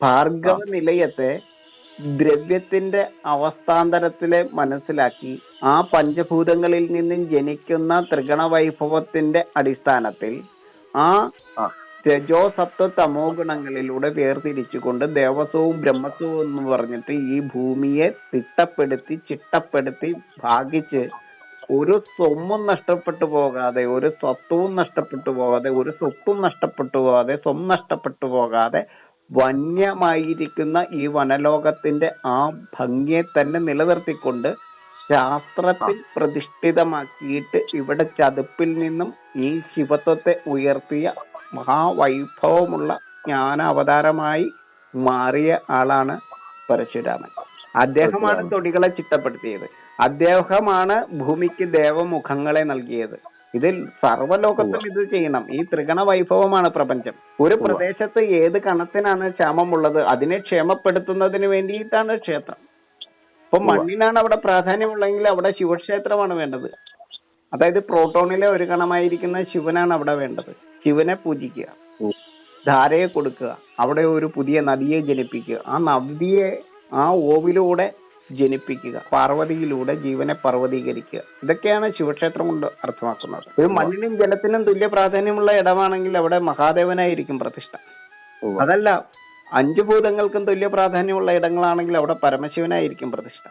ഭാർഗവ നിലയത്തെ ദ്രവ്യത്തിന്റെ അവസ്ഥാന്തരത്തിലെ മനസ്സിലാക്കി ആ പഞ്ചഭൂതങ്ങളിൽ നിന്നും ജനിക്കുന്ന ത്രിഗണവൈഭവത്തിന്റെ അടിസ്ഥാനത്തിൽ ആ രജോ സത്വ തമോ ഗുണങ്ങളിലൂടെ വേർതിരിച്ചുകൊണ്ട് ദേവസ്വവും ബ്രഹ്മസ്വവും എന്ന് പറഞ്ഞിട്ട് ഈ ഭൂമിയെ തിട്ടപ്പെടുത്തി ചിട്ടപ്പെടുത്തി ഭാഗിച്ച് ഒരു സ്വമ്മും നഷ്ടപ്പെട്ടു പോകാതെ, ഒരു സ്വത്വവും നഷ്ടപ്പെട്ടു പോകാതെ, ഒരു സ്വത്തും നഷ്ടപ്പെട്ടു പോകാതെ, നഷ്ടപ്പെട്ടു പോകാതെ വന്യമായിരിക്കുന്ന ഈ വനലോകത്തിന്റെ ആ ഭംഗിയെ തന്നെ നിലനിർത്തിക്കൊണ്ട് ശാസ്ത്രത്തിൽ പ്രതിഷ്ഠിതമാക്കിയിട്ട് ഇവിടെ ചതുപ്പിൽ നിന്നും ഈ ശിവത്വത്തെ ഉയർത്തിയ മഹാവൈഭവമുള്ള ജ്ഞാന അവതാരമായി മാറിയ ആളാണ് പരശുരാമൻ. അദ്ദേഹമാണ് തൊടികളെ ചിട്ടപ്പെടുത്തിയത്. അദ്ദേഹമാണ് ഭൂമിക്ക് ദേവമുഖങ്ങളെ നൽകിയത്. ഇതിൽ സർവ്വലോകത്തും ഇത് ചെയ്യണം. ഈ ത്രിഗണ വൈഭവമാണ് പ്രപഞ്ചം. ഒരു പ്രദേശത്ത് ഏത് കണത്തിനാണ് ക്ഷാമമുള്ളത് അതിനെ ക്ഷേമപ്പെടുത്തുന്നതിന് വേണ്ടിയിട്ടാണ് ക്ഷേത്രം. ഇപ്പൊ മണ്ണിനാണ് അവിടെ പ്രാധാന്യമുള്ളെങ്കിൽ അവിടെ ശിവക്ഷേത്രമാണ് വേണ്ടത്. അതായത് പ്രോട്ടോണിലെ ഒരു കണമായിരിക്കുന്ന ശിവനാണ് അവിടെ വേണ്ടത്. ശിവനെ പൂജിക്കുക, ധാരയെ കൊടുക്കുക, അവിടെ ഒരു പുതിയ നദിയെ ജനിപ്പിക്കുക, ആ നദിയെ ആ ഓവിലൂടെ ജനിപ്പിക്കുക, പാർവതിയിലൂടെ ജീവനെ പർവ്വതീകരിക്കുക. ഇതൊക്കെയാണ് ശിവക്ഷേത്രം കൊണ്ട് അർത്ഥമാക്കുന്നത്. ഒരു മണ്ണിനും ജലത്തിനും തുല്യ പ്രാധാന്യമുള്ള ഇടമാണെങ്കിൽ അവിടെ മഹാദേവനായിരിക്കും പ്രതിഷ്ഠ. അതല്ല, 5 ഭൂതങ്ങൾക്കും തുല്യ പ്രാധാന്യമുള്ള ഇടങ്ങളാണെങ്കിൽ അവിടെ പരമശിവനായിരിക്കും പ്രതിഷ്ഠ.